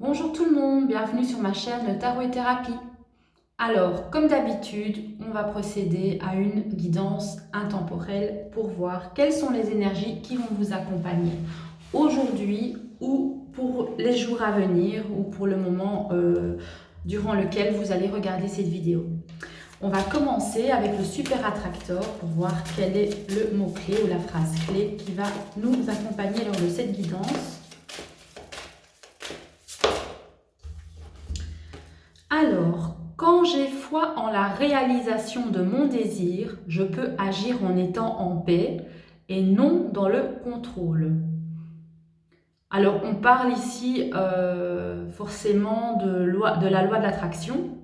Bonjour tout le monde, bienvenue sur ma chaîne Tarot et Thérapie. Alors, comme d'habitude, on va procéder à une guidance intemporelle pour voir quelles sont les énergies qui vont vous accompagner aujourd'hui ou pour les jours à venir ou pour le moment durant lequel vous allez regarder cette vidéo. On va commencer avec le super attracteur pour voir quel est le mot-clé ou la phrase clé qui va nous accompagner lors de cette guidance. Alors, quand j'ai foi en la réalisation de mon désir, je peux agir en étant en paix et non dans le contrôle. Alors, on parle ici forcément de la loi de l'attraction.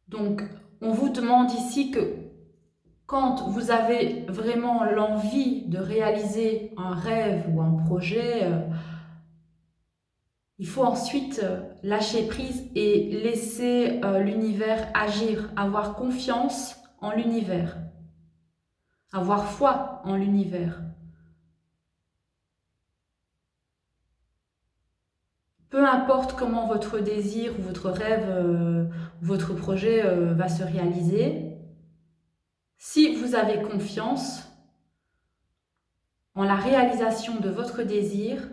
Donc, on vous demande ici que quand vous avez vraiment l'envie de réaliser un rêve ou un projet, il faut ensuite lâcher prise et laisser l'univers agir, avoir confiance en l'univers, avoir foi en l'univers. Peu importe comment votre désir ou votre rêve, votre projet va se réaliser, si vous avez confiance en la réalisation de votre désir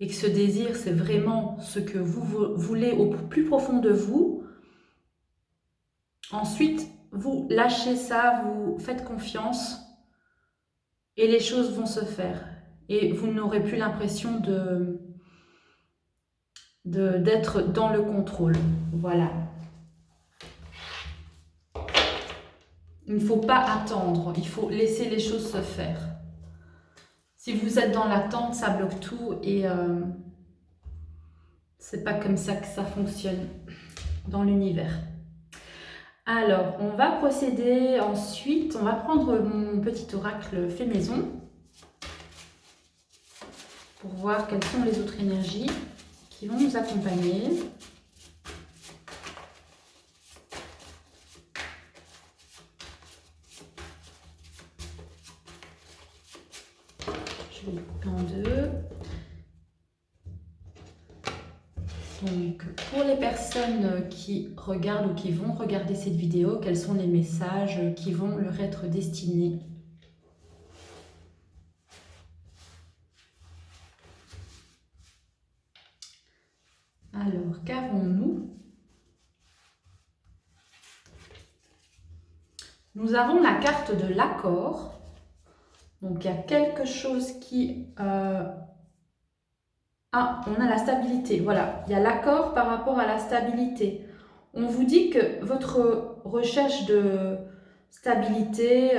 et que ce désir c'est vraiment ce que vous voulez au plus profond de vous, ensuite vous lâchez ça, vous faites confiance et les choses vont se faire. Et vous n'aurez plus l'impression d'être dans le contrôle. Voilà. Il ne faut pas attendre, il faut laisser les choses se faire. Si vous êtes dans l'attente, ça bloque tout et c'est pas comme ça que ça fonctionne dans l'univers. Alors, on va procéder ensuite, on va prendre mon petit oracle fait maison pour voir quelles sont les autres énergies qui vont nous accompagner. Je vais le couper en deux. Donc, pour les personnes qui regardent ou qui vont regarder cette vidéo, quels sont les messages qui vont leur être destinés ? Alors, qu'avons-nous ? Nous avons la carte de l'accord. Donc, il y a quelque chose qui... Ah, on a la stabilité. Voilà, il y a l'accord par rapport à la stabilité. On vous dit que votre recherche de stabilité,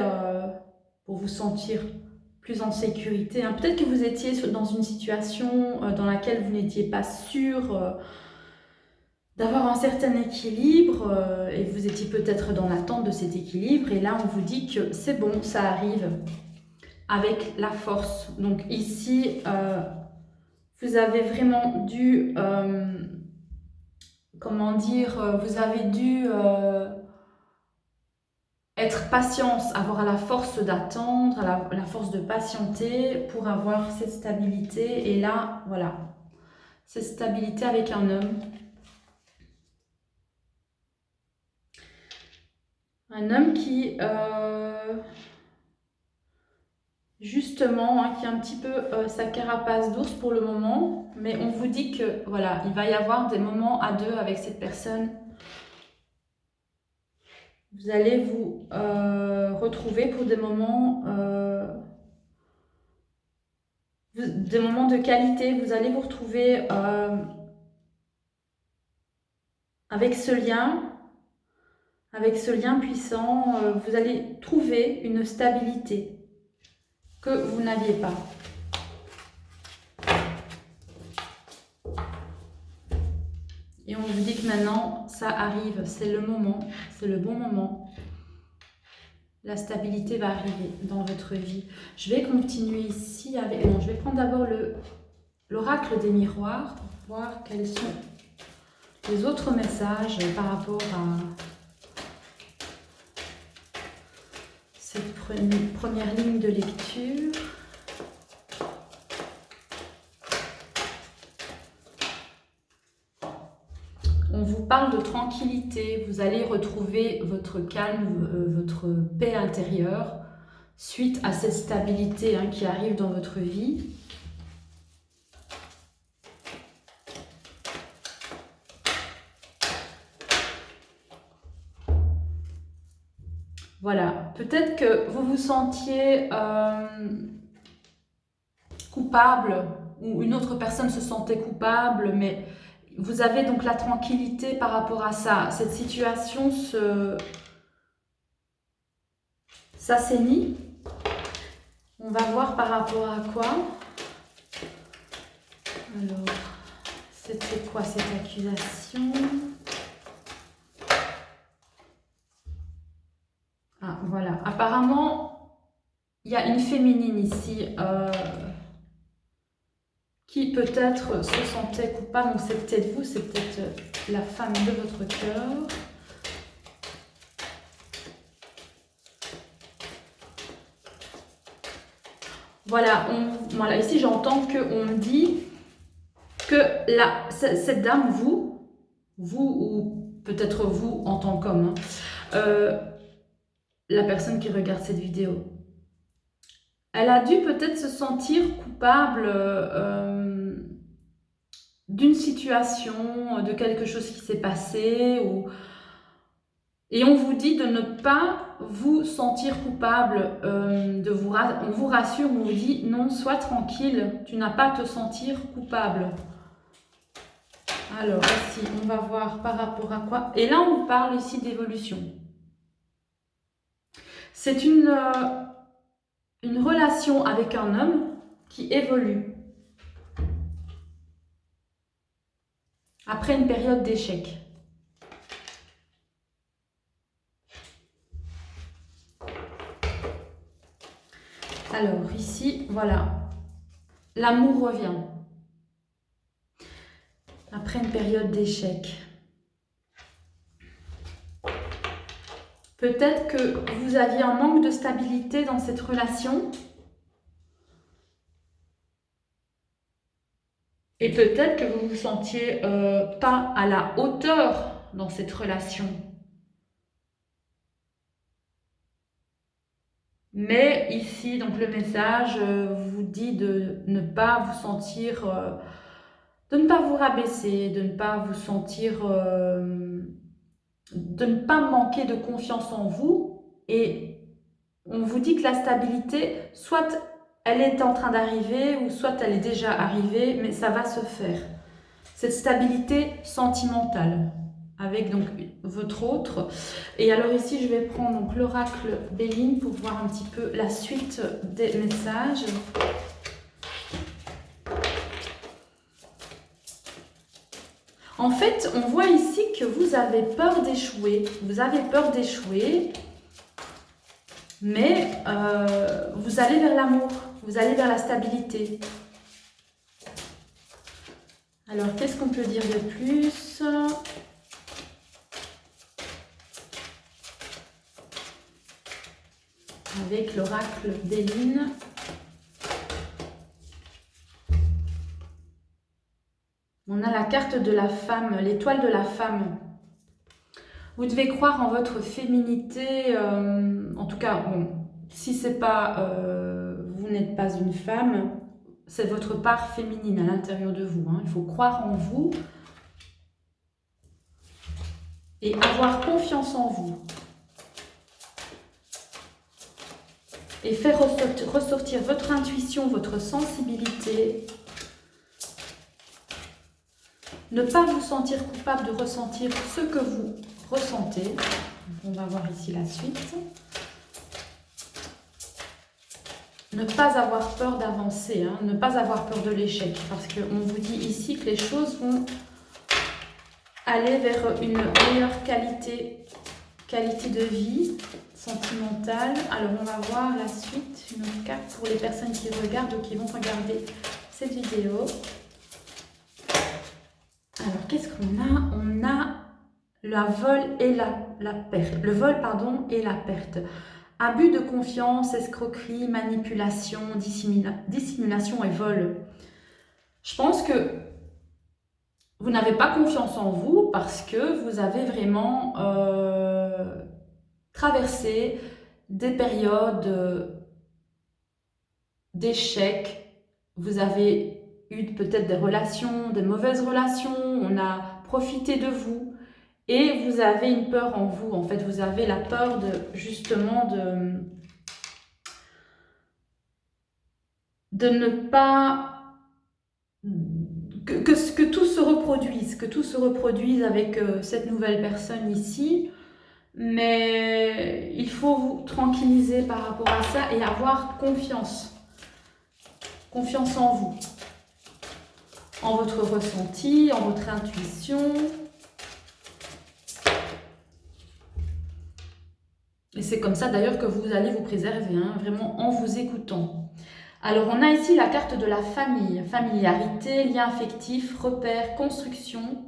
pour vous sentir plus en sécurité, hein, peut-être que vous étiez dans une situation dans laquelle vous n'étiez pas sûr d'avoir un certain équilibre et vous étiez peut-être dans l'attente de cet équilibre. Et là, on vous dit que c'est bon, ça arrive avec la force. Donc ici, vous avez vraiment dû, comment dire, vous avez dû être patience, avoir la force d'attendre, la force de patienter pour avoir cette stabilité. Et là, voilà, cette stabilité avec un homme. Un homme qui, justement, hein, qui a un petit peu sa carapace d'ours pour le moment. Mais on vous dit que, voilà, il va y avoir des moments à deux avec cette personne. Vous allez vous retrouver pour des moments de qualité. Vous allez vous retrouver avec ce lien puissant. Vous allez trouver une stabilité que vous n'aviez pas. Et on vous dit que maintenant, ça arrive, c'est le moment, c'est le bon moment. La stabilité va arriver dans votre vie. Je vais continuer ici avec... Non, je vais prendre d'abord l'oracle des miroirs pour voir quels sont les autres messages par rapport à cette première ligne de lecture. On vous parle de tranquillité, vous allez retrouver votre calme, votre paix intérieure suite à cette stabilité qui arrive dans votre vie. Voilà, peut-être que vous vous sentiez coupable ou une autre personne se sentait coupable, mais vous avez donc la tranquillité par rapport à ça. Cette situation s'assainit. On va voir par rapport à quoi. Alors, c'était quoi cette accusation? Ah, voilà. Apparemment, il y a une féminine ici qui peut-être se sentait coupable. Donc, c'est peut-être vous, c'est peut-être la femme de votre cœur. Voilà, voilà, ici j'entends qu'on me dit que cette dame, vous ou peut-être vous en tant qu'homme, la personne qui regarde cette vidéo, elle a dû peut-être se sentir coupable d'une situation, de quelque chose qui s'est passé, et on vous dit de ne pas vous sentir coupable, on vous rassure, on vous dit non, sois tranquille, tu n'as pas à te sentir coupable. Alors ici, on va voir par rapport à quoi. Et là, on parle ici d'évolution. C'est une relation avec un homme qui évolue après une période d'échec. Alors ici, voilà, l'amour revient après une période d'échec. Peut-être que vous aviez un manque de stabilité dans cette relation. Et peut-être que vous vous sentiez pas à la hauteur dans cette relation. Mais ici, donc le message vous dit de ne pas vous sentir, de ne pas vous rabaisser, de ne pas vous sentir, de ne pas manquer de confiance en vous. Et on vous dit que la stabilité, soit elle est en train d'arriver, ou soit elle est déjà arrivée, mais ça va se faire. Cette stabilité sentimentale avec donc votre autre. Et alors ici, je vais prendre donc l'oracle Béline pour voir un petit peu la suite des messages. En fait, on voit ici que vous avez peur d'échouer. Vous avez peur d'échouer, mais vous allez vers l'amour, vous allez vers la stabilité. Alors, qu'est-ce qu'on peut dire de plus ? Avec l'oracle Béline. On a la carte de la femme, l'étoile de la femme. Vous devez croire en votre féminité, en tout cas, bon, si c'est pas, vous n'êtes pas une femme, c'est votre part féminine à l'intérieur de vous. Il faut croire en vous et avoir confiance en vous. Et faire ressortir votre intuition, votre sensibilité. Ne pas vous sentir coupable de ressentir ce que vous ressentez. On va voir ici la suite. Ne pas avoir peur d'avancer, ne pas avoir peur de l'échec. Parce qu'on vous dit ici que les choses vont aller vers une meilleure qualité de vie sentimentale. Alors on va voir la suite, une autre carte pour les personnes qui regardent ou qui vont regarder cette vidéo. Alors qu'est-ce qu'on a ? On a le vol et la perte. Le vol, pardon, et la perte. abus de confiance, escroquerie, manipulation, dissimulation et vol. Je pense que vous n'avez pas confiance en vous parce que vous avez vraiment traversé des périodes d'échecs. Vous avez eu peut-être des relations, des mauvaises relations, on a profité de vous. Et vous avez une peur en vous, en fait, vous avez la peur justement de ne pas... Que tout se reproduise avec cette nouvelle personne ici. Mais il faut vous tranquilliser par rapport à ça et avoir confiance. Confiance en vous, en votre ressenti, en votre intuition. Et c'est comme ça d'ailleurs que vous allez vous préserver, hein, vraiment en vous écoutant. Alors on a ici la carte de la famille, familiarité, lien affectif, repère, construction,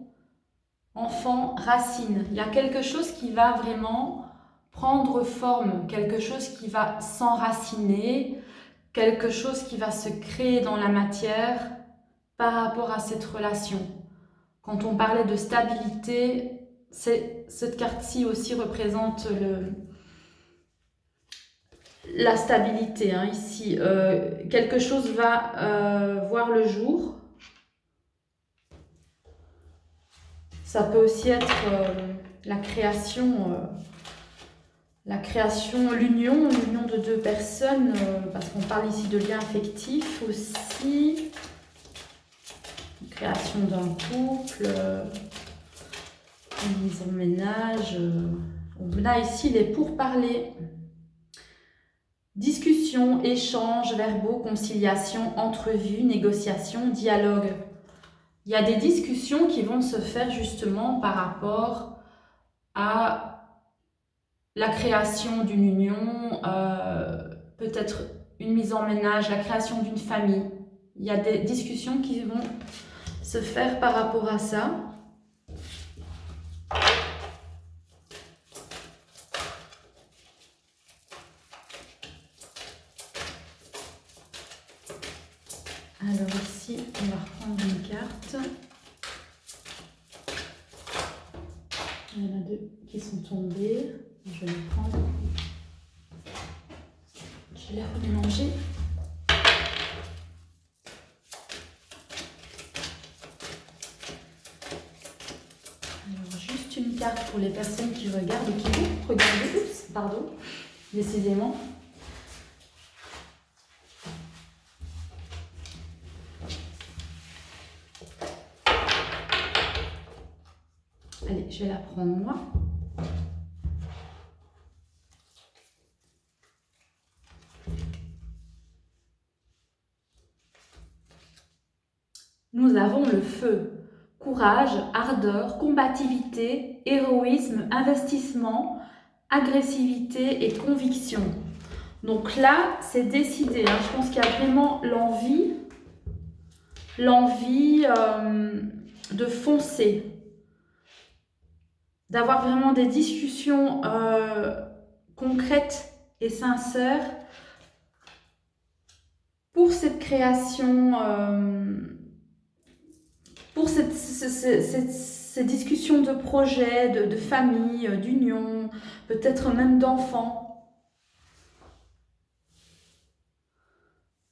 enfant, racine. Il y a quelque chose qui va vraiment prendre forme, quelque chose qui va s'enraciner, quelque chose qui va se créer dans la matière par rapport à cette relation. Quand on parlait de stabilité, cette carte-ci aussi représente la stabilité, hein, ici. Quelque chose va voir le jour. Ça peut aussi être la création, l'union de deux personnes, parce qu'on parle ici de lien affectif aussi. Création d'un couple, une mise en ménage. On a ici les pourparlers. Discussion, échange, verbaux, conciliation, entrevue, négociation, dialogue. Il y a des discussions qui vont se faire justement par rapport à la création d'une union, peut-être une mise en ménage, la création d'une famille. Il y a des discussions qui vont se faire par rapport à ça. Alors ici, on va reprendre une carte. Il y en a deux qui sont tombées. Je vais les prendre. Je vais les remélanger. Alors juste une carte pour les personnes qui regardent et qui vont regarder. Oups, pardon, décidément. Allez, je vais la prendre moi. Nous avons le feu, courage, ardeur, combativité, héroïsme, investissement, agressivité et conviction. Donc là, c'est décidé, hein. Je pense qu'il y a vraiment l'envie de foncer. D'avoir vraiment des discussions concrètes et sincères pour cette création, pour ces discussions de projets, de famille, d'union, peut-être même d'enfants.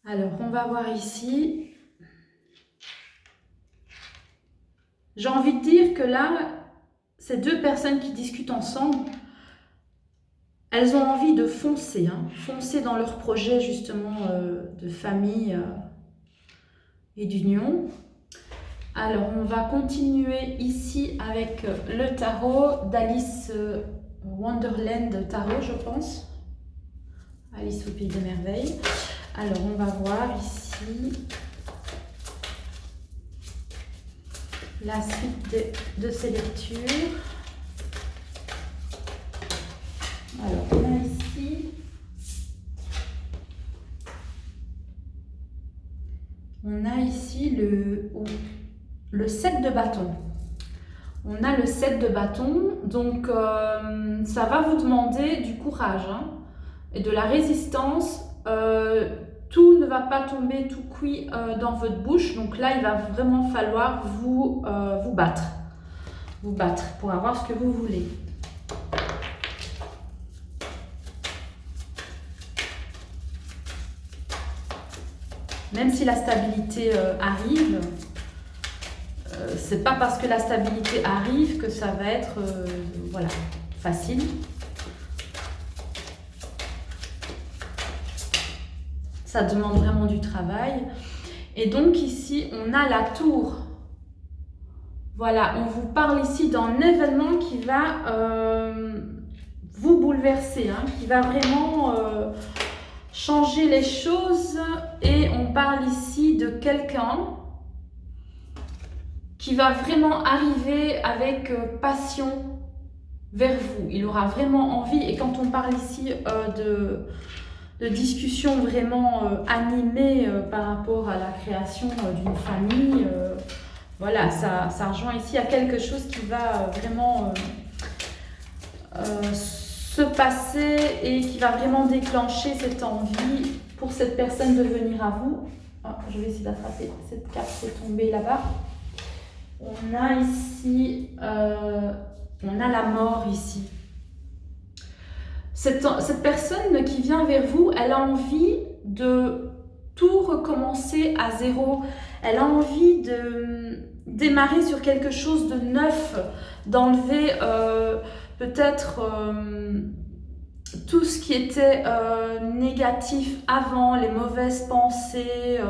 Alors, on va voir ici. J'ai envie de dire que là, ces deux personnes qui discutent ensemble, elles ont envie de foncer, hein, foncer dans leur projet justement de famille et d'union. Alors, on va continuer ici avec le tarot d'Alice Wonderland Tarot, je pense. Alice au Pays des Merveilles. Alors, on va voir ici la suite de ces lectures. Alors, on a ici le 7 de bâton. On a le 7 de bâton, donc ça va vous demander du courage, hein. et de la résistance, tout ne va pas tomber tout cuit dans votre bouche. Donc là, il va vraiment falloir vous battre. Vous battre pour avoir ce que vous voulez. Même si la stabilité arrive, c'est pas parce que la stabilité arrive que ça va être voilà, facile. Ça demande vraiment du travail. Et donc ici, on a la tour. Voilà, on vous parle ici d'un événement qui va vous bouleverser, hein, qui va vraiment changer les choses. Et on parle ici de quelqu'un qui va vraiment arriver avec passion vers vous. Il aura vraiment envie. Et quand on parle ici de discussions vraiment animées par rapport à la création d'une famille, voilà, ça rejoint ici à quelque chose qui va vraiment se passer et qui va vraiment déclencher cette envie pour cette personne de venir à vous. Ah, je vais essayer d'attraper cette carte qui est tombée là-bas. On a ici, on a la mort ici. Cette personne qui vient vers vous, elle a envie de tout recommencer à zéro. Elle a envie de démarrer sur quelque chose de neuf, d'enlever peut-être tout ce qui était négatif avant, les mauvaises pensées,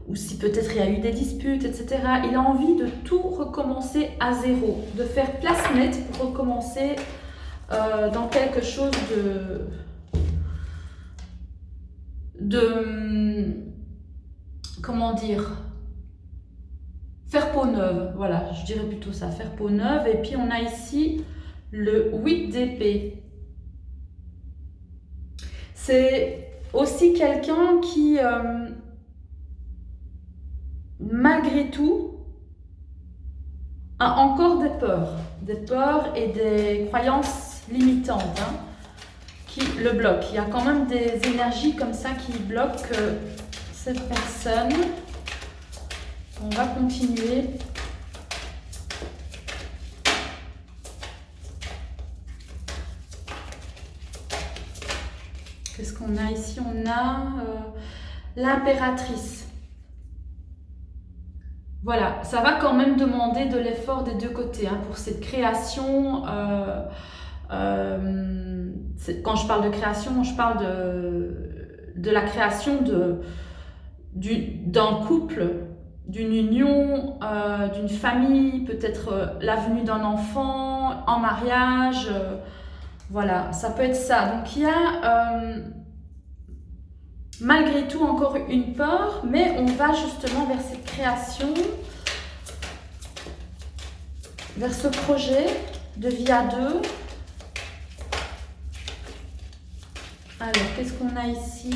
ou si peut-être il y a eu des disputes, etc. Il a envie de tout recommencer à zéro, de faire place nette pour recommencer dans quelque chose de comment dire, faire peau neuve, voilà, je dirais plutôt ça, faire peau neuve. Et puis on a ici le 8 d'épée. C'est aussi quelqu'un qui, malgré tout, a encore des peurs et des croyances limitantes hein, qui le bloquent. Il y a quand même des énergies comme ça qui bloquent cette personne. On va continuer. Qu'est-ce qu'on a ici? On a l'impératrice. Voilà, ça va quand même demander de l'effort des deux côtés hein, pour cette création. Quand je parle de création, je parle de la création d'un couple, d'une union, d'une famille, peut-être la venue d'un enfant, en mariage. Voilà, ça peut être ça. Donc il y a malgré tout encore une peur, mais on va justement vers cette création, vers ce projet de vie à deux. Alors, qu'est-ce qu'on a ici?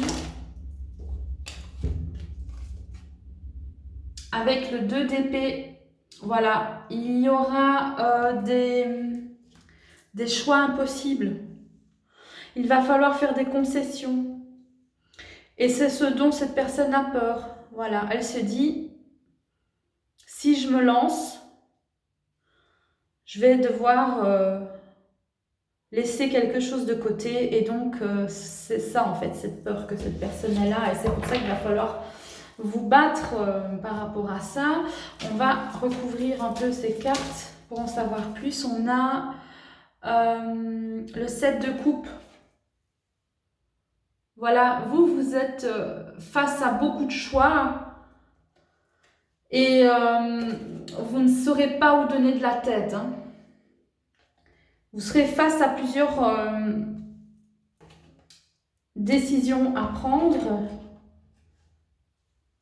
Avec le 2 d'épée, voilà, il y aura des choix impossibles. Il va falloir faire des concessions. Et c'est ce dont cette personne a peur. Voilà, elle se dit, si je me lance, je vais devoir laisser quelque chose de côté. Et donc, c'est ça en fait, cette peur que cette personne est là. Et c'est pour ça qu'il va falloir vous battre par rapport à ça. On va recouvrir un peu ces cartes pour en savoir plus. On a le 7 de coupe. Voilà, vous êtes face à beaucoup de choix et vous ne saurez pas où donner de la tête. Hein. Vous serez face à plusieurs décisions à prendre.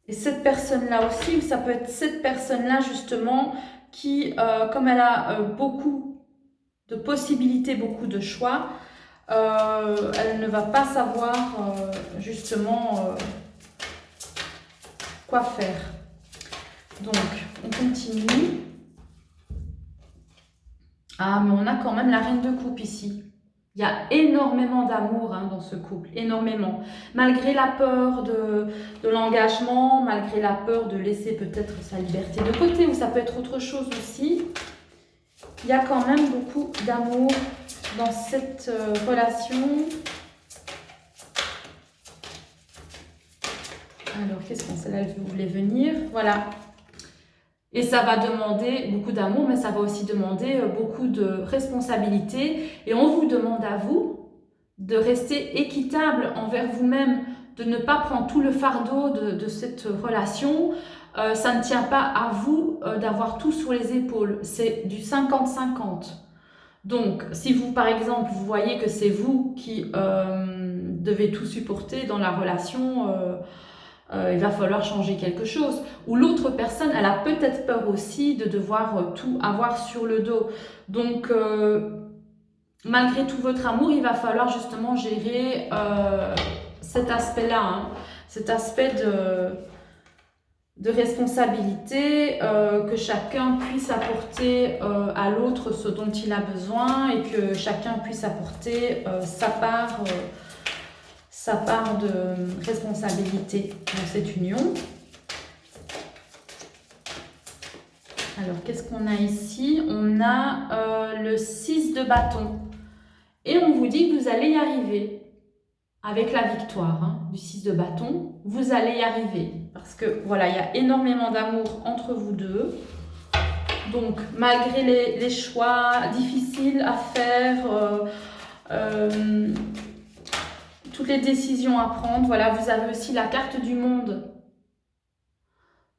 Et cette personne-là aussi, ça peut être cette personne-là justement qui, comme elle a beaucoup de possibilités, beaucoup de choix, elle ne va pas savoir justement quoi faire. Donc, on continue. Ah, mais on a quand même la reine de coupe ici. Il y a énormément d'amour dans ce couple, énormément. Malgré la peur de l'engagement, malgré la peur de laisser peut-être sa liberté de côté, ou ça peut être autre chose aussi, il y a quand même beaucoup d'amour dans cette relation. Alors, qu'est-ce qu'on sait là, elle voulait venir? Voilà. Et ça va demander beaucoup d'amour, mais ça va aussi demander beaucoup de responsabilité. Et on vous demande à vous de rester équitable envers vous-même, de ne pas prendre tout le fardeau de cette relation. Ça ne tient pas à vous d'avoir tout sur les épaules. C'est du 50-50. Donc, si vous, par exemple, vous voyez que c'est vous qui devez tout supporter dans la relation, il va falloir changer quelque chose. Ou l'autre personne, elle a peut-être peur aussi de devoir tout avoir sur le dos. Donc, malgré tout votre amour, il va falloir justement gérer cet aspect-là, cet aspect de responsabilité, que chacun puisse apporter à l'autre ce dont il a besoin et que chacun puisse apporter sa part de responsabilité dans cette union. Alors, qu'est-ce qu'on a ici? On a le 6 de bâton. Et on vous dit que vous allez y arriver avec la victoire du 6 de bâton. Vous allez y arriver parce que voilà, il y a énormément d'amour entre vous deux. Donc, malgré les choix difficiles à faire, toutes les décisions à prendre, voilà, vous avez aussi la carte du monde.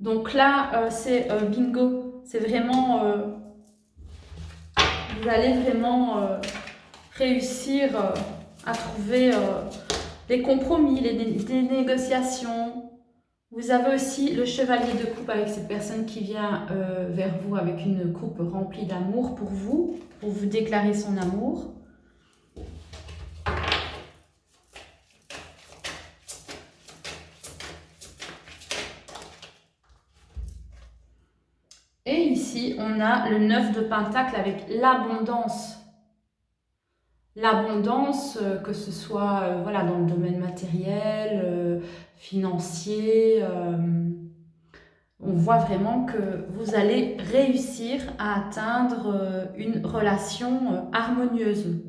Donc là, c'est bingo. C'est vraiment... vous allez vraiment réussir à trouver des compromis, des négociations. Vous avez aussi le chevalier de coupe avec cette personne qui vient vers vous avec une coupe remplie d'amour pour vous déclarer son amour. Et ici, on a le 9 de pentacle avec l'abondance. L'abondance, que ce soit voilà, dans le domaine matériel, financier, on voit vraiment que vous allez réussir à atteindre une relation harmonieuse.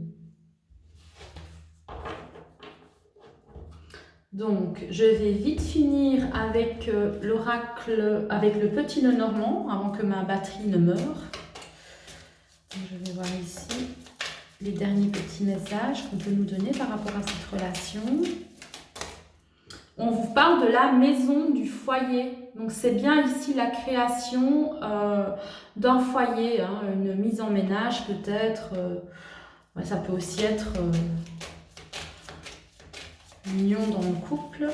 Donc, je vais vite finir avec l'oracle, avec le petit Lenormand, avant que ma batterie ne meure. Je vais voir ici les derniers petits messages qu'on peut nous donner par rapport à cette relation. On vous parle de la maison, du foyer. Donc, c'est bien ici la création d'un foyer, une mise en ménage peut-être. Ça peut aussi être une union dans le couple.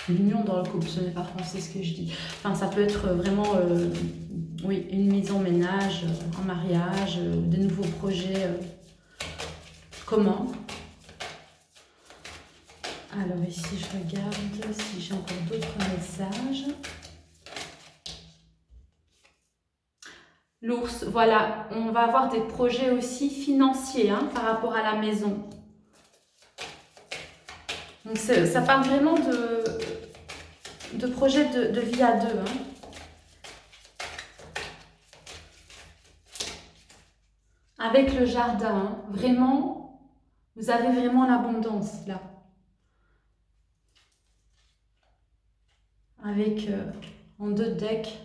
L'union dans le couple, ce n'est pas français ce que je dis. Enfin, ça peut être vraiment, oui, une mise en ménage, un mariage, des nouveaux projets communs. Alors ici, je regarde si j'ai encore d'autres messages. L'ours, voilà, on va avoir des projets aussi financiers par rapport à la maison. Donc ça parle vraiment de projets de vie à deux. Avec le jardin, vraiment, vous avez vraiment l'abondance là. Avec en 2 decks,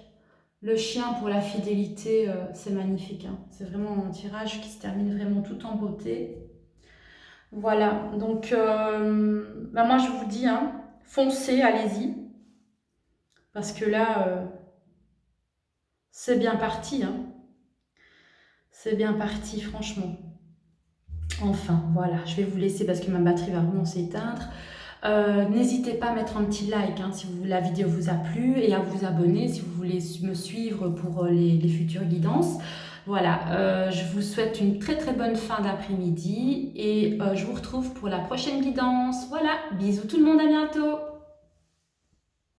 le chien pour la fidélité, c'est magnifique. C'est vraiment un tirage qui se termine vraiment tout en beauté. Voilà, donc moi je vous dis, foncez, allez-y. Parce que là, c'est bien parti. C'est bien parti, franchement. Enfin, voilà, je vais vous laisser parce que ma batterie va vraiment s'éteindre. N'hésitez pas à mettre un petit like si la vidéo vous a plu et à vous abonner si vous voulez me suivre pour les futures guidances. Voilà, je vous souhaite une très très bonne fin d'après-midi et je vous retrouve pour la prochaine guidance. Voilà, bisous tout le monde, à bientôt!